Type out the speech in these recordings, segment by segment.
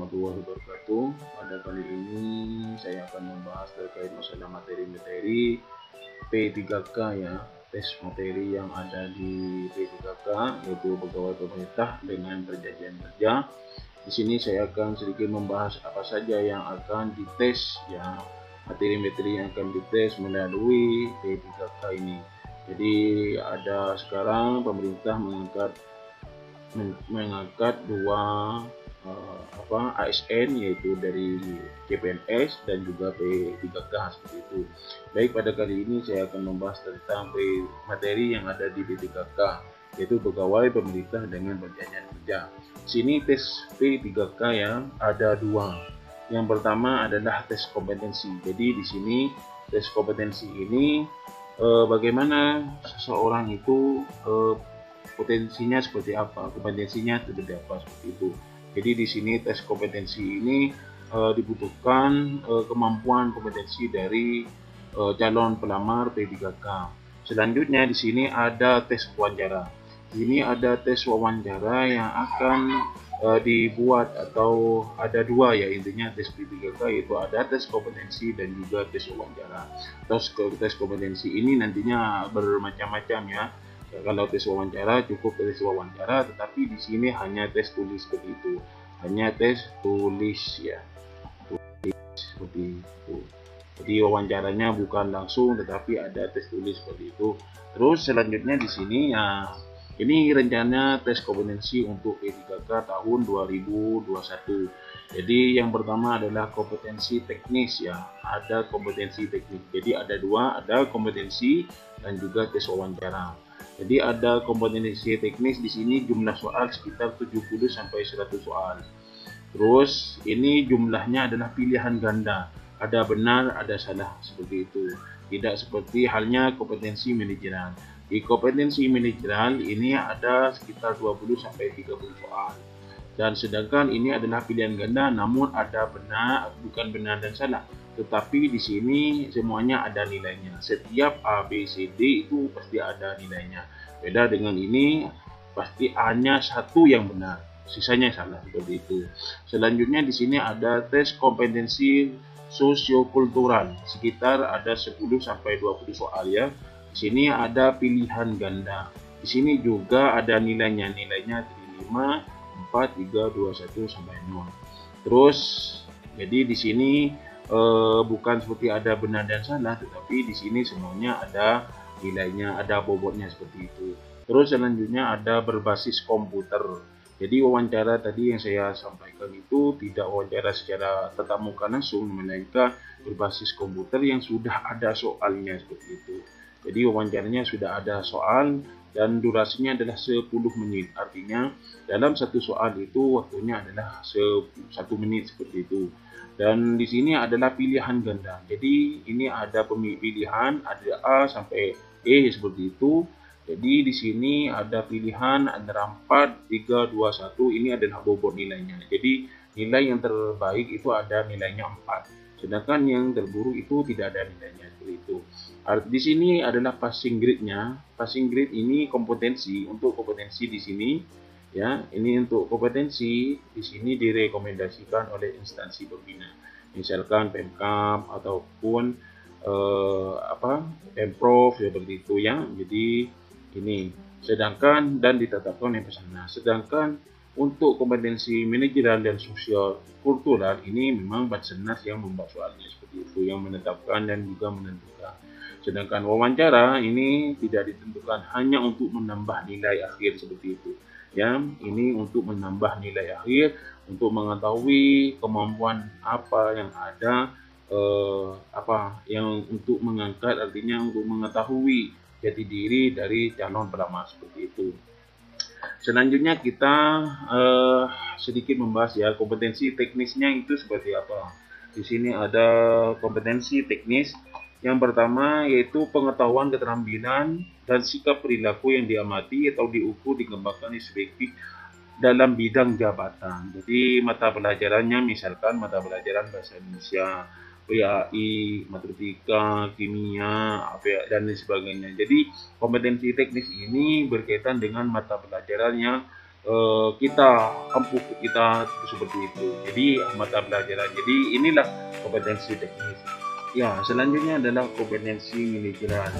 warahmatullahi wabarakatuh. Pada kali ini saya akan membahas terkait masalah materi-materi P3K ya, tes materi yang ada di P3K yaitu pegawai pemerintah dengan perjanjian kerja. Di sini saya akan sedikit membahas apa saja yang akan dites ya, materi-materi yang akan dites melalui P3K ini. Jadi ada sekarang pemerintah mengangkat dua ASN yaitu dari CPNS dan juga P3K seperti itu. Baik, pada kali ini saya akan membahas tentang materi yang ada di P3K yaitu pegawai pemerintah dengan perjanjian kerja. Sini tes P3K ya, ada dua. Yang pertama adalah tes kompetensi. Jadi di sini tes kompetensi ini bagaimana seseorang itu potensinya seperti apa, kompetensinya seperti apa, seperti itu. Jadi di sini tes kompetensi ini dibutuhkan kemampuan kompetensi dari calon pelamar P3K. Selanjutnya di sini ada tes wawancara. Ini ada tes wawancara yang akan dibuat, atau ada dua ya intinya tes P3K, yaitu ada tes kompetensi dan juga tes wawancara. Tes kompetensi ini nantinya bermacam-macam ya. Kalau tes wawancara cukup tes wawancara, tetapi di sini hanya tes tulis seperti itu, hanya tes tulis ya, tulis seperti itu. Jadi wawancaranya bukan langsung, tetapi ada tes tulis seperti itu. Terus selanjutnya di sini ya, ini rencana tes kompetensi untuk P3K tahun 2021. Jadi yang pertama adalah kompetensi teknis ya, ada kompetensi teknis. Jadi ada dua, ada kompetensi dan juga tes wawancara. Jadi ada kompetensi teknis di sini jumlah soal sekitar 70 sampai 100 soal. Terus ini jumlahnya adalah pilihan ganda, ada benar, ada salah seperti itu. Tidak seperti halnya kompetensi manajerial. Di kompetensi manajerial ini ada sekitar 20 sampai 30 soal. Dan sedangkan ini adalah pilihan ganda, namun ada benar, bukan benar dan salah. Tetapi di sini semuanya ada nilainya. Setiap A, B, C, D itu pasti ada nilainya. Beda dengan ini, pasti A-nya satu yang benar, sisanya salah seperti itu. Selanjutnya di sini ada tes kompetensi sosiokultural, sekitar ada 10 sampai 20 soal ya. Di sini ada pilihan ganda. Di sini juga ada nilainya. Nilainya 5, 4, 3, 2, 1 sampai 0. Terus jadi di sini bukan seperti ada benar dan salah, tetapi di sini semuanya ada nilainya, ada bobotnya seperti itu. Terus selanjutnya ada berbasis komputer. Jadi wawancara tadi yang saya sampaikan itu tidak wawancara secara tatap muka langsung, melainkan berbasis komputer yang sudah ada soalnya seperti itu. Jadi wawancaranya sudah ada soal dan durasinya adalah 10 menit. Artinya dalam satu soal itu waktunya adalah 1 menit seperti itu. Dan di sini adalah pilihan ganda. Jadi ini ada pilihan, ada A sampai E seperti itu. Jadi di sini ada pilihan antara 4, 3, 2, 1. Ini adalah bobot nilainya. Jadi nilai yang terbaik itu ada nilainya 4. Sedangkan yang terburuk itu tidak ada nilainya seperti itu. Di sini adalah passing grade-nya. Passing grade ini kompetensi. Untuk kompetensi di sini ya, ini untuk kompetensi di sini direkomendasikan oleh instansi pembina, misalkan Pemkab ataupun Pemprov seperti itu ya. Jadi ini sedangkan dan ditetapkan oleh pesanan. Sedangkan untuk kompetensi manajerial dan sosial kultural ini memang Basnas yang membuat soalnya seperti itu, yang menetapkan dan juga menentukan. Sedangkan wawancara ini tidak ditentukan, hanya untuk menambah nilai akhir seperti itu. Ya, ini untuk menambah nilai akhir, untuk mengetahui kemampuan apa yang ada, yang untuk mengangkat, artinya untuk mengetahui jati diri dari calon pelamar seperti itu. Selanjutnya kita sedikit membahas ya kompetensi teknisnya itu seperti apa. Di sini ada kompetensi teknis. Yang pertama yaitu pengetahuan, keterampilan, dan sikap perilaku yang diamati atau diukur, dikembangkan spesifik dalam bidang jabatan. Jadi mata pelajarannya misalkan mata pelajaran bahasa Indonesia, PAI, matematika, kimia, dan lain sebagainya. Jadi kompetensi teknis ini berkaitan dengan mata pelajaran yang kita ampuh kita seperti itu. Jadi mata pelajaran. Jadi inilah kompetensi teknis. Ya, selanjutnya adalah kompetensi manajerial.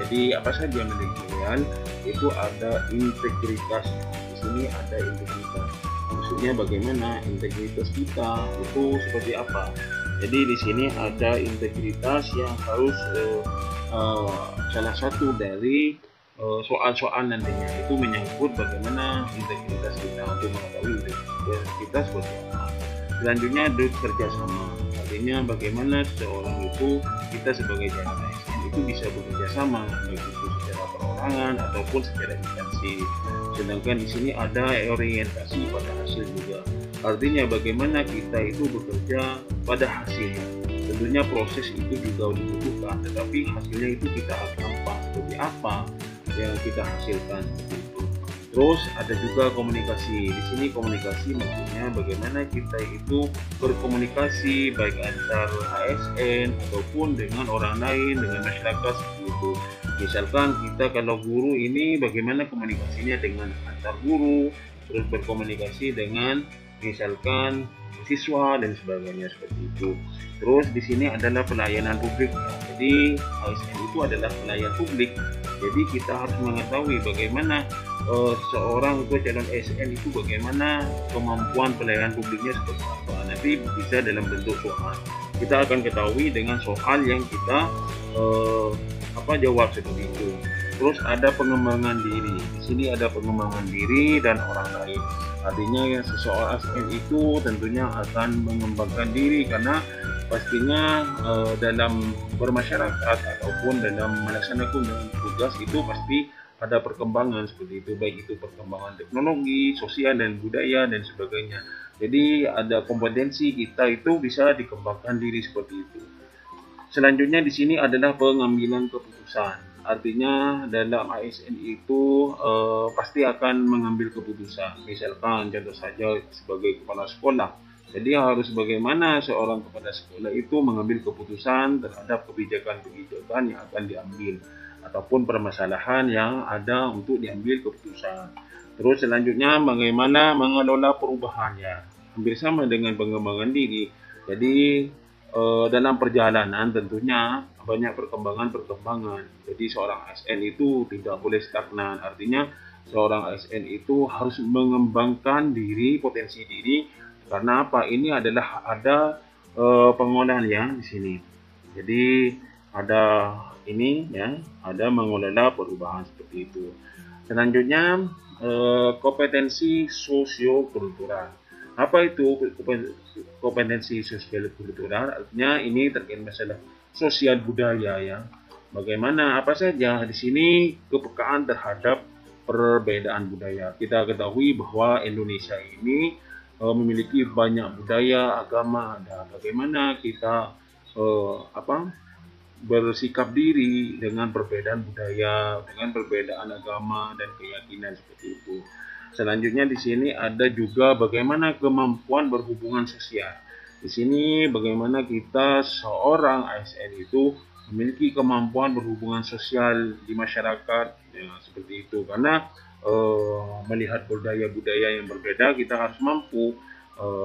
Jadi apa saja manajerial? Itu ada integritas. Di sini ada integritas. Maksudnya bagaimana integritas kita itu seperti apa? Jadi di sini ada integritas yang harus salah satu dari soal-soal nantinya itu menyangkut bagaimana integritas kita untuk mengetahui integritas kita seperti apa. Selanjutnya ada kerjasama, artinya bagaimana seseorang itu kita sebagai jalan ASN itu bisa bekerja sama baik itu secara perorangan ataupun secara instansi. Sedangkan di sini ada orientasi pada hasil juga, artinya bagaimana kita itu bekerja pada hasil. Tentunya proses itu juga dibutuhkan, tetapi hasilnya itu kita harus nampak seperti apa yang kita hasilkan. Terus ada juga komunikasi. Di sini komunikasi maksudnya bagaimana kita itu berkomunikasi baik antar ASN ataupun dengan orang lain, dengan masyarakat seperti itu. Misalkan kita kalau guru ini bagaimana komunikasinya dengan antar guru, terus berkomunikasi dengan misalkan siswa dan sebagainya seperti itu. Terus di sini adalah pelayanan publik. Jadi ASN itu adalah pelayan publik. Jadi kita harus mengetahui bagaimana seorang itu calon ASN itu bagaimana kemampuan pelayanan publiknya seperti apa. Nanti bisa dalam bentuk soal. Kita akan ketahui dengan soal yang kita jawab seperti itu. Terus ada pengembangan diri. Di sini ada pengembangan diri dan orang lain. Artinya yang seseorang ASN itu tentunya akan mengembangkan diri karena pastinya dalam bermasyarakat ataupun dalam melaksanakan tugas itu pasti ada perkembangan seperti itu, baik itu perkembangan teknologi, sosial dan budaya dan sebagainya. Jadi ada kompetensi kita itu bisa dikembangkan diri seperti itu. Selanjutnya di sini adalah pengambilan keputusan. Artinya dalam ASN itu pasti akan mengambil keputusan. Misalkan contoh saja sebagai kepala sekolah. Jadi harus bagaimana seorang kepala sekolah itu mengambil keputusan terhadap kebijakan-kebijakan yang akan diambil ataupun permasalahan yang ada untuk diambil keputusan. Terus selanjutnya bagaimana mengelola perubahannya. Hampir sama dengan pengembangan diri. Jadi dalam perjalanan tentunya banyak perkembangan. Jadi seorang ASN itu tidak boleh stagnan. Artinya seorang ASN itu harus mengembangkan diri, potensi diri. Karena apa? Ini adalah ada pengolahan ya di sini. Jadi ada ini ya, ada mengelola perubahan seperti itu. Selanjutnya kompetensi sosio-kultural. Apa itu kompetensi sosio-kultural? Artinya ini terkait masalah sosial budaya ya. Bagaimana apa saja di sini kepekaan terhadap perbedaan budaya. Kita ketahui bahwa Indonesia ini memiliki banyak budaya, agama, dan bagaimana kita bersikap diri dengan perbedaan budaya, dengan perbedaan agama dan keyakinan seperti itu. Selanjutnya di sini ada juga bagaimana kemampuan berhubungan sosial. Di sini bagaimana kita seorang ASN itu memiliki kemampuan berhubungan sosial di masyarakat ya, seperti itu. Karena melihat budaya-budaya yang berbeda, kita harus mampu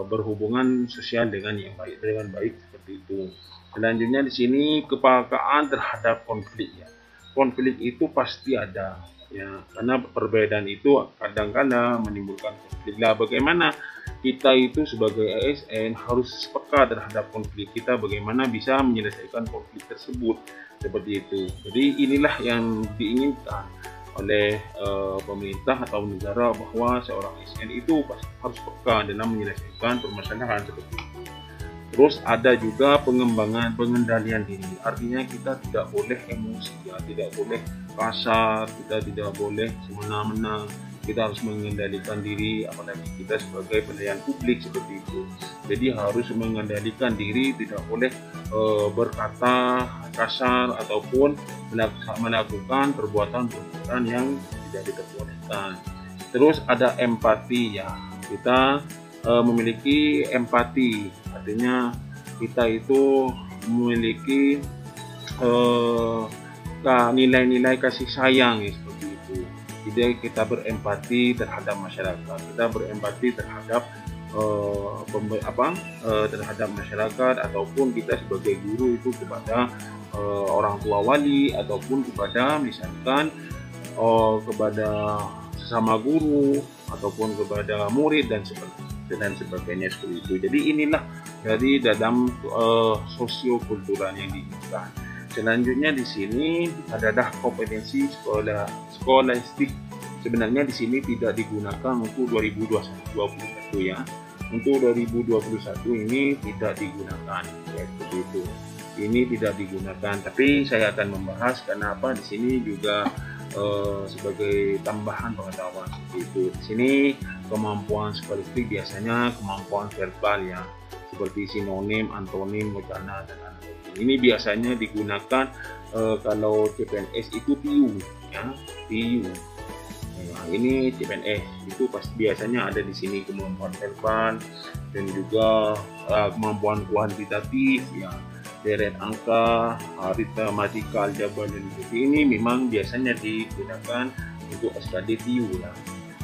berhubungan sosial dengan baik seperti itu. Selanjutnya di sini kepekaan terhadap konflik ya. Konflik itu pasti ada ya, karena perbedaan itu kadang-kadang menimbulkan konflik. Lah bagaimana kita itu sebagai ASN harus peka terhadap konflik kita, bagaimana bisa menyelesaikan konflik tersebut seperti itu. Jadi inilah yang diinginkan oleh pemerintah atau negara bahwa seorang ASN itu harus peka dalam menyelesaikan permasalahan seperti itu. Terus ada juga pengendalian diri. Artinya kita tidak boleh emosi, ya, tidak boleh kasar, kita tidak boleh semena-mena. Kita harus mengendalikan diri, apalagi kita sebagai pelayan publik seperti itu. Jadi harus mengendalikan diri, tidak boleh berkata kasar ataupun melakukan perbuatan-perbuatan yang tidak diperbolehkan. Terus ada empati ya, kita memiliki empati, artinya kita itu memiliki nilai-nilai kasih sayang ya, seperti itu. kita berempati terhadap masyarakat, kita berempati terhadap terhadap masyarakat, ataupun kita sebagai guru itu kepada orang tua wali, ataupun kepada misalkan kepada sesama guru, ataupun kepada murid dan sebagainya seperti itu. Jadi inilah dari dalam sosiokultural yang diinginkan. Selanjutnya di sini adalah kompetensi skolastik. Sebenarnya di sini tidak digunakan untuk 2021 ya. Untuk 2021 ini tidak digunakan ya, seperti itu. Ini tidak digunakan, tapi saya akan membahas karena apa di sini juga sebagai tambahan pengetahuan seperti itu. Di sini kemampuan skolastik biasanya kemampuan verbal ya, seperti sinonim, antonim, wacana dan anonim. Ini biasanya digunakan kalau CPNS itu PIU ya, PIU. Nah, ini CPNS itu biasanya ada di sini kemampuan verbal dan juga kemampuan kuantitatif ya, deret angka, aritmatika, aljabar dan ini memang biasanya digunakan untuk SKD PIU ya.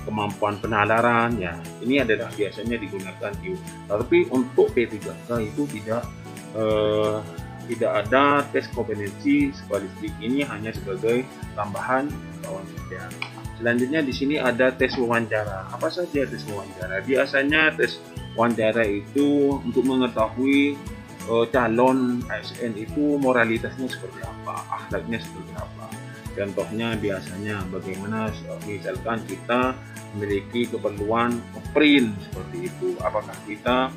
Kemampuan penalaran ya, ini adalah biasanya digunakan PIU. Tapi untuk P3K itu tidak ada tes kompetensi skolastik, ini hanya sebagai tambahan kawan saja. Selanjutnya di sini ada tes wawancara. Apa saja tes wawancara? Biasanya tes wawancara itu untuk mengetahui calon ASN itu moralitasnya seperti apa, akhlaknya seperti apa. Contohnya biasanya bagaimana misalkan kita memiliki keperluan print seperti itu, apakah kita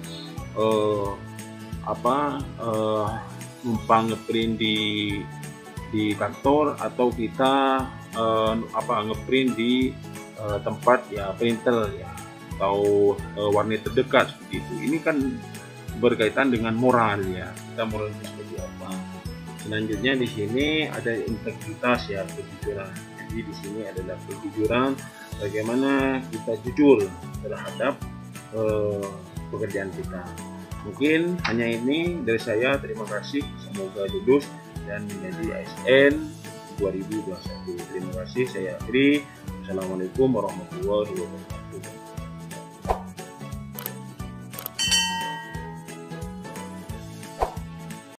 numpang ngeprint di kantor, atau kita ngeprint di tempat ya printer ya, atau warnet terdekat seperti itu. Ini kan berkaitan dengan moral ya, kita moralnya seperti apa. Selanjutnya di sini ada integritas ya, kejujuran. Jadi di sini adalah kejujuran, bagaimana kita jujur terhadap pekerjaan kita. Mungkin hanya ini dari saya. Terima kasih, semoga lulus dan menjadi ASN 2021. Terima kasih, saya akhiri. Assalamualaikum warahmatullahi wabarakatuh.